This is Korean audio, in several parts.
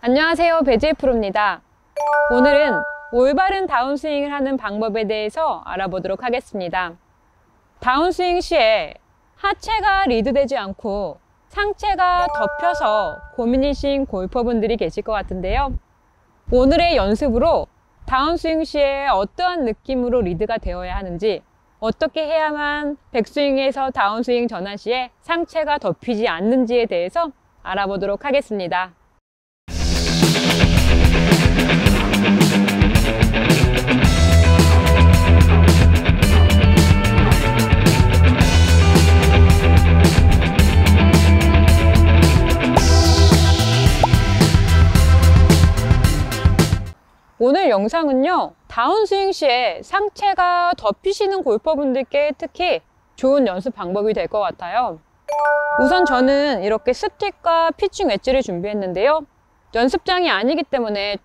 안녕하세요, 배지혜 프로입니다. 오늘은 올바른 다운스윙을 하는 방법에 대해서 알아보도록 하겠습니다. 다운스윙 시에 하체가 리드되지 않고 상체가 덮여서 고민이신 골퍼분들이 계실 것 같은데요. 오늘의 연습으로 다운스윙 시에 어떠한 느낌으로 리드가 되어야 하는지, 어떻게 해야만 백스윙에서 다운스윙 전환 시에 상체가 덮이지 않는지에 대해서 알아보도록 하겠습니다. 오늘 영상은요, 다운스윙 시에 상체가 덮이시는 골퍼분들께 특히 좋은 연습 방법이 될 것 같아요. 우선 저는 이렇게 스틱과 피칭 웨지를 준비했는데요. 연습장이 아니기 때문에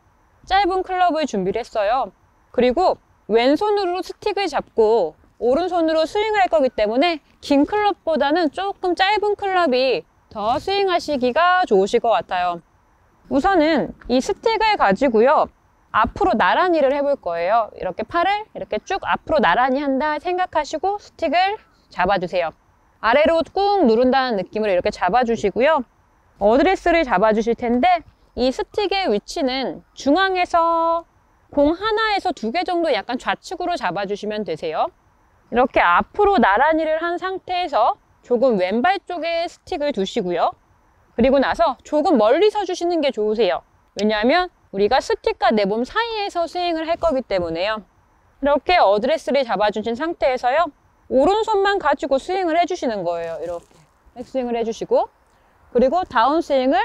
짧은 클럽을 준비를 했어요. 그리고 왼손으로 스틱을 잡고 오른손으로 스윙을 할 거기 때문에 긴 클럽보다는 조금 짧은 클럽이 더 스윙하시기가 좋으실 것 같아요. 우선은 이 스틱을 가지고요, 앞으로 나란히를 해볼 거예요. 이렇게 팔을 이렇게 쭉 앞으로 나란히 한다 생각하시고 스틱을 잡아주세요. 아래로 꾹 누른다는 느낌으로 이렇게 잡아주시고요. 어드레스를 잡아주실 텐데 이 스틱의 위치는 중앙에서 공 하나에서 2개 정도 약간 좌측으로 잡아주시면 되세요. 이렇게 앞으로 나란히를 한 상태에서 조금 왼발 쪽에 스틱을 두시고요. 그리고 나서 조금 멀리 서 주시는 게 좋으세요. 왜냐하면 우리가 스틱과 내 몸 사이에서 스윙을 할 거기 때문에요. 이렇게 어드레스를 잡아주신 상태에서요, 오른손만 가지고 스윙을 해주시는 거예요. 이렇게 백스윙을 해주시고, 그리고 다운스윙을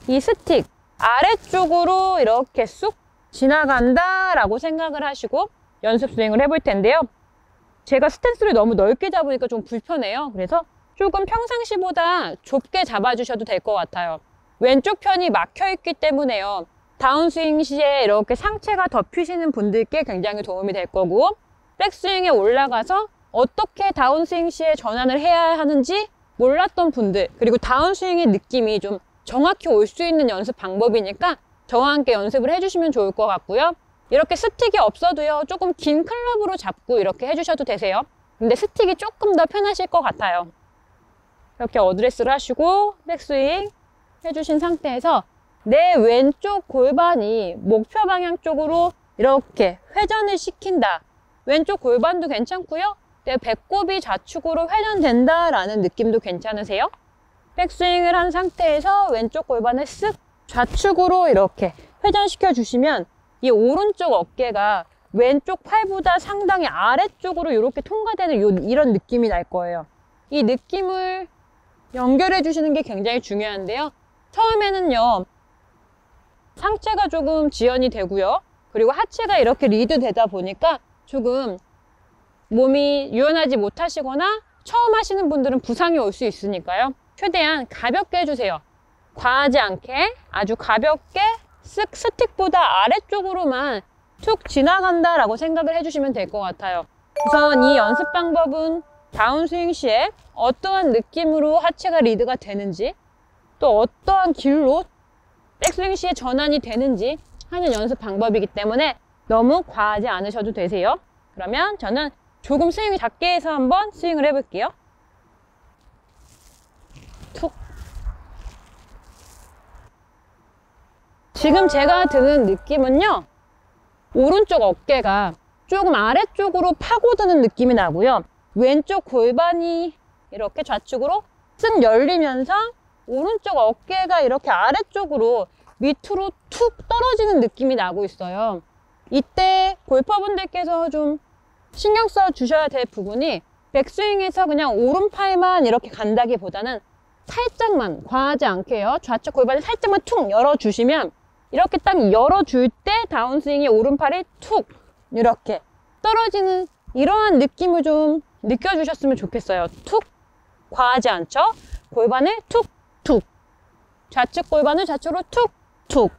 이 스틱 아래쪽으로 이렇게 쑥 지나간다 라고 생각을 하시고 연습 스윙을 해볼 텐데요. 제가 스탠스를 너무 넓게 잡으니까 좀 불편해요. 그래서 조금 평상시보다 좁게 잡아주셔도 될 것 같아요. 왼쪽 편이 막혀 있기 때문에요, 다운스윙 시에 이렇게 상체가 덮이시는 분들께 굉장히 도움이 될 거고, 백스윙에 올라가서 어떻게 다운스윙 시에 전환을 해야 하는지 몰랐던 분들, 그리고 다운스윙의 느낌이 좀 정확히 올 수 있는 연습 방법이니까 저와 함께 연습을 해주시면 좋을 것 같고요. 이렇게 스틱이 없어도요, 조금 긴 클럽으로 잡고 이렇게 해주셔도 되세요. 근데 스틱이 조금 더 편하실 것 같아요. 이렇게 어드레스를 하시고 백스윙 해주신 상태에서 내 왼쪽 골반이 목표 방향 쪽으로 이렇게 회전을 시킨다. 왼쪽 골반도 괜찮고요. 내 배꼽이 좌측으로 회전된다 라는 느낌도 괜찮으세요? 백스윙을 한 상태에서 왼쪽 골반을 쓱 좌측으로 이렇게 회전시켜 주시면 이 오른쪽 어깨가 왼쪽 팔보다 상당히 아래쪽으로 이렇게 통과되는 이런 느낌이 날 거예요. 이 느낌을 연결해 주시는 게 굉장히 중요한데요. 처음에는요, 상체가 조금 지연이 되고요. 그리고 하체가 이렇게 리드 되다 보니까 조금 몸이 유연하지 못하시거나 처음 하시는 분들은 부상이 올 수 있으니까요. 최대한 가볍게 해주세요. 과하지 않게 아주 가볍게 쓱 스틱보다 아래쪽으로만 툭 지나간다라고 생각을 해주시면 될 것 같아요. 우선 이 연습 방법은 다운스윙 시에 어떠한 느낌으로 하체가 리드가 되는지, 또 어떠한 길로 백스윙 시에 전환이 되는지 하는 연습 방법이기 때문에 너무 과하지 않으셔도 되세요. 그러면 저는 조금 스윙을 작게 해서 한번 스윙을 해볼게요. 툭. 지금 제가 드는 느낌은요, 오른쪽 어깨가 조금 아래쪽으로 파고드는 느낌이 나고요. 왼쪽 골반이 이렇게 좌측으로 쓱 열리면서 오른쪽 어깨가 이렇게 아래쪽으로 밑으로 툭 떨어지는 느낌이 나고 있어요. 이때 골퍼분들께서 좀 신경 써 주셔야 될 부분이, 백스윙에서 그냥 오른팔만 이렇게 간다기보다는 살짝만, 과하지 않게요, 좌측 골반을 살짝만 툭 열어주시면, 이렇게 딱 열어줄 때 다운스윙이 오른팔이 툭 이렇게 떨어지는 이러한 느낌을 좀 느껴주셨으면 좋겠어요. 툭, 과하지 않죠? 골반을 툭 툭, 좌측 골반을 좌측으로 툭 툭.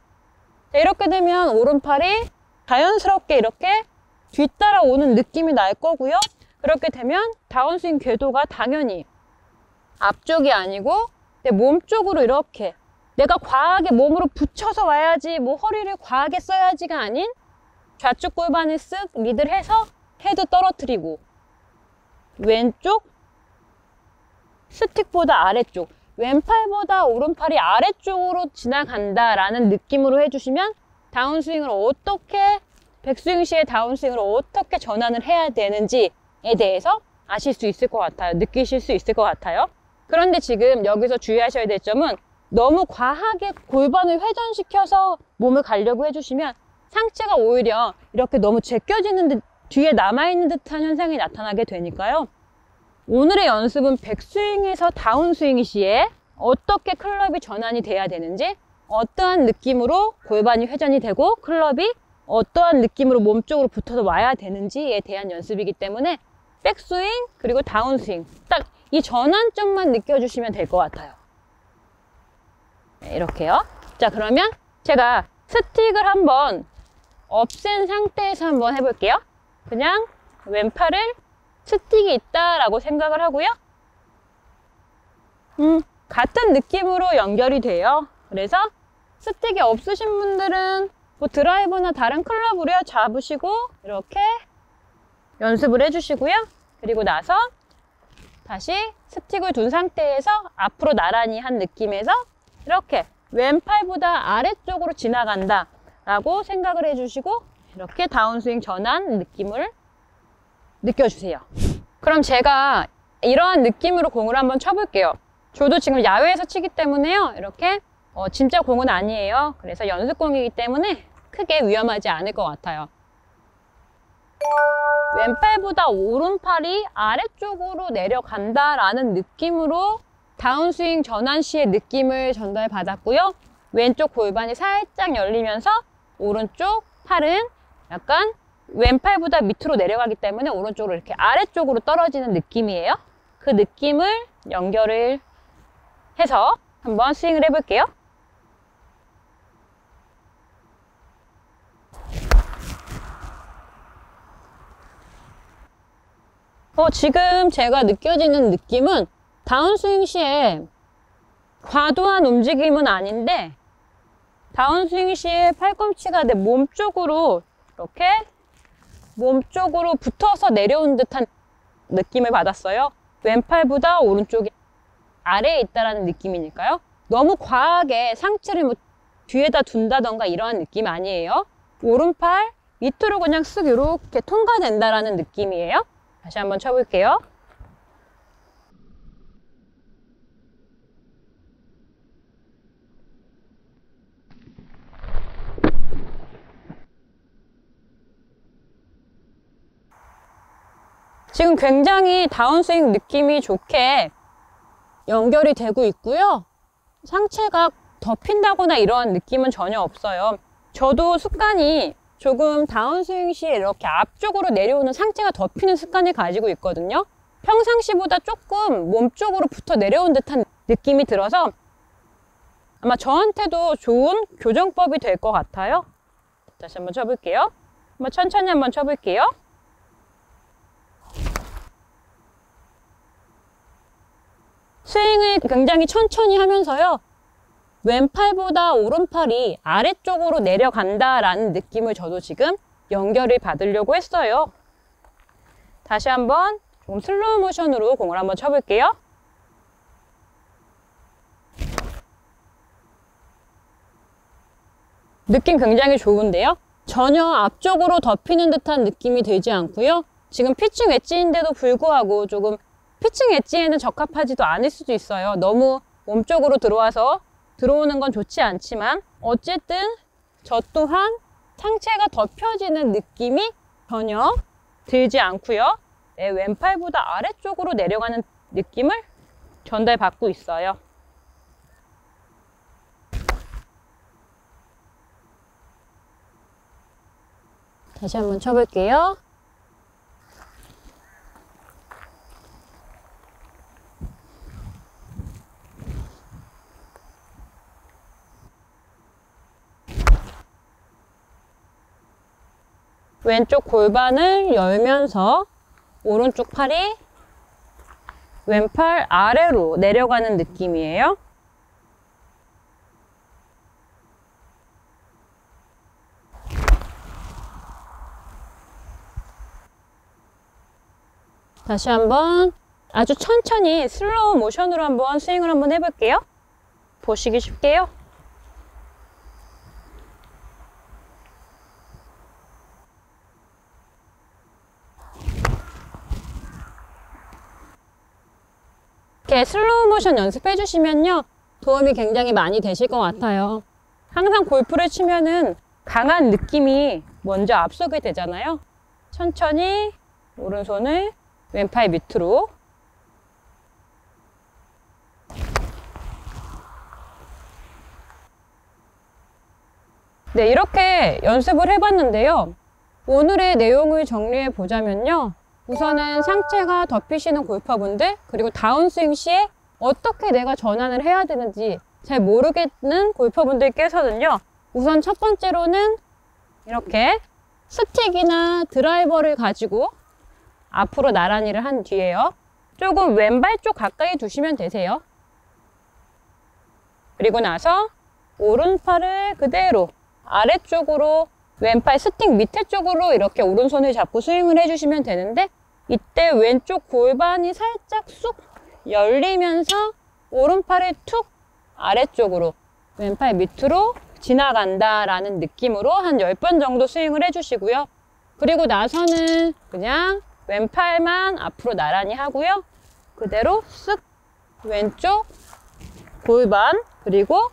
이렇게 되면 오른팔이 자연스럽게 이렇게 뒤따라오는 느낌이 날 거고요. 그렇게 되면 다운스윙 궤도가 당연히 앞쪽이 아니고 내 몸 쪽으로 이렇게 내가 과하게 몸으로 붙여서 와야지, 뭐 허리를 과하게 써야지가 아닌 좌측 골반을 쓱 리드를 해서 헤드 떨어뜨리고 왼쪽 스틱보다 아래쪽, 왼팔보다 오른팔이 아래쪽으로 지나간다라는 느낌으로 해주시면 다운스윙을 어떻게, 백스윙 시에 다운스윙을 어떻게 전환을 해야 되는지에 대해서 아실 수 있을 것 같아요. 느끼실 수 있을 것 같아요. 그런데 지금 여기서 주의하셔야 될 점은 너무 과하게 골반을 회전시켜서 몸을 가려고 해주시면 상체가 오히려 이렇게 너무 제껴지는 듯, 뒤에 남아있는 듯한 현상이 나타나게 되니까요. 오늘의 연습은 백스윙에서 다운스윙 시에 어떻게 클럽이 전환이 돼야 되는지, 어떠한 느낌으로 골반이 회전이 되고 클럽이 어떠한 느낌으로 몸쪽으로 붙어서 와야 되는지에 대한 연습이기 때문에 백스윙 그리고 다운스윙 딱 이 전환점만 느껴주시면 될 것 같아요. 네, 이렇게요. 자, 그러면 제가 스틱을 한번 없앤 상태에서 한번 해볼게요. 그냥 왼팔을 스틱이 있다라고 생각을 하고요. 같은 느낌으로 연결이 돼요. 그래서 스틱이 없으신 분들은 뭐 드라이버나 다른 클럽으로 잡으시고 이렇게 연습을 해주시고요. 그리고 나서 다시 스틱을 둔 상태에서 앞으로 나란히 한 느낌에서 이렇게 왼팔보다 아래쪽으로 지나간다 라고 생각을 해주시고 이렇게 다운스윙 전환 느낌을 느껴주세요. 그럼 제가 이러한 느낌으로 공을 한번 쳐볼게요. 저도 지금 야외에서 치기 때문에요. 이렇게 진짜 공은 아니에요. 그래서 연습공이기 때문에 크게 위험하지 않을 것 같아요. 왼팔보다 오른팔이 아래쪽으로 내려간다라는 느낌으로 다운스윙 전환 시의 느낌을 전달받았고요. 왼쪽 골반이 살짝 열리면서 오른쪽 팔은 약간 왼팔보다 밑으로 내려가기 때문에 오른쪽으로 이렇게 아래쪽으로 떨어지는 느낌이에요. 그 느낌을 연결을 해서 한번 스윙을 해볼게요. 지금 제가 느껴지는 느낌은 다운스윙 시에 과도한 움직임은 아닌데 다운스윙 시에 팔꿈치가 내 몸쪽으로 이렇게 몸쪽으로 붙어서 내려온 듯한 느낌을 받았어요. 왼팔보다 오른쪽이 아래에 있다라는 느낌이니까요. 너무 과하게 상체를 뭐 뒤에다 둔다던가 이러한 느낌 아니에요. 오른팔 밑으로 그냥 쓱 이렇게 통과된다라는 느낌이에요. 다시 한번 쳐볼게요. 지금 굉장히 다운스윙 느낌이 좋게 연결이 되고 있고요. 상체가 덮인다거나 이러한 느낌은 전혀 없어요. 저도 습관이 조금 다운스윙 시에 이렇게 앞쪽으로 내려오는 상체가 덮이는 습관을 가지고 있거든요. 평상시보다 조금 몸쪽으로 붙어 내려온 듯한 느낌이 들어서 아마 저한테도 좋은 교정법이 될 것 같아요. 다시 한번 쳐볼게요. 한번 천천히 한번 쳐볼게요. 스윙을 굉장히 천천히 하면서요. 왼팔보다 오른팔이 아래쪽으로 내려간다라는 느낌을 저도 지금 연결을 받으려고 했어요. 다시 한번 좀 슬로우 모션으로 공을 한번 쳐볼게요. 느낌 굉장히 좋은데요? 전혀 앞쪽으로 덮이는 듯한 느낌이 들지 않고요. 지금 피칭 웨지인데도 불구하고 조금 피칭 웨지에는 적합하지도 않을 수도 있어요. 너무 몸쪽으로 들어오는 건 좋지 않지만 어쨌든 저 또한 상체가 덮여지는 느낌이 전혀 들지 않고요. 내 왼팔보다 아래쪽으로 내려가는 느낌을 전달받고 있어요. 다시 한번 쳐볼게요. 왼쪽 골반을 열면서 오른쪽 팔이 왼팔 아래로 내려가는 느낌이에요. 다시 한번 아주 천천히 슬로우 모션으로 한번 스윙을 한번 해볼게요. 보시기 쉽게요. 이렇게 슬로우 모션 연습해 주시면요, 도움이 굉장히 많이 되실 것 같아요. 항상 골프를 치면은 강한 느낌이 먼저 앞서게 되잖아요. 천천히 오른손을 왼팔 밑으로, 네, 이렇게 연습을 해봤는데요. 오늘의 내용을 정리해 보자면요, 우선은 상체가 덮이시는 골퍼분들, 그리고 다운스윙 시에 어떻게 내가 전환을 해야 되는지 잘 모르겠는 골퍼분들께서는요, 우선 첫 번째로는 이렇게 스틱이나 드라이버를 가지고 앞으로 나란히를 한 뒤에요, 조금 왼발 쪽 가까이 두시면 되세요. 그리고 나서 오른팔을 그대로 아래쪽으로, 왼팔 스틱 밑에 쪽으로 이렇게 오른손을 잡고 스윙을 해주시면 되는데, 이때 왼쪽 골반이 살짝 쑥 열리면서 오른팔을 툭 아래쪽으로, 왼팔 밑으로 지나간다 라는 느낌으로 한 10번 정도 스윙을 해주시고요. 그리고 나서는 그냥 왼팔만 앞으로 나란히 하고요, 그대로 쓱 왼쪽 골반, 그리고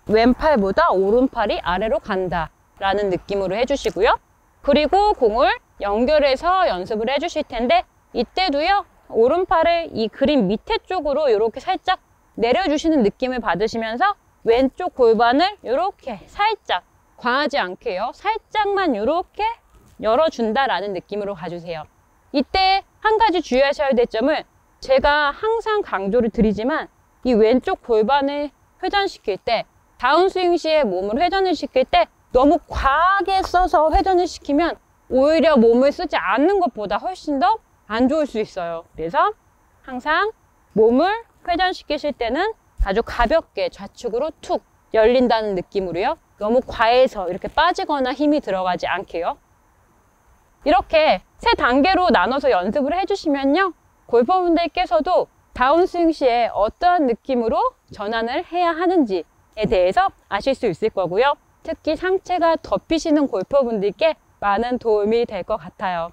왼팔보다 오른팔이 아래로 간다 라는 느낌으로 해주시고요. 그리고 공을 연결해서 연습을 해주실 텐데, 이때도요, 오른팔을 이 그림 밑에 쪽으로 이렇게 살짝 내려주시는 느낌을 받으시면서 왼쪽 골반을 이렇게 살짝, 과하지 않게요, 살짝만 이렇게 열어준다 라는 느낌으로 가주세요. 이때 한 가지 주의하셔야 될 점은, 제가 항상 강조를 드리지만 이 왼쪽 골반을 회전시킬 때, 다운스윙 시에 몸을 회전을 시킬 때 너무 과하게 써서 회전을 시키면 오히려 몸을 쓰지 않는 것보다 훨씬 더 안 좋을 수 있어요. 그래서 항상 몸을 회전시키실 때는 아주 가볍게 좌측으로 툭 열린다는 느낌으로요, 너무 과해서 이렇게 빠지거나 힘이 들어가지 않게요. 이렇게 세 단계로 나눠서 연습을 해주시면요, 골퍼분들께서도 다운스윙 시에 어떠한 느낌으로 전환을 해야 하는지에 대해서 아실 수 있을 거고요. 특히 상체가 덮이시는 골퍼분들께 많은 도움이 될 것 같아요.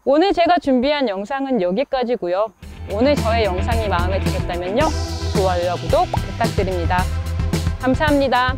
오늘 제가 준비한 영상은 여기까지고요. 오늘 저의 영상이 마음에 드셨다면요, 좋아요와 구독 부탁드립니다. 감사합니다.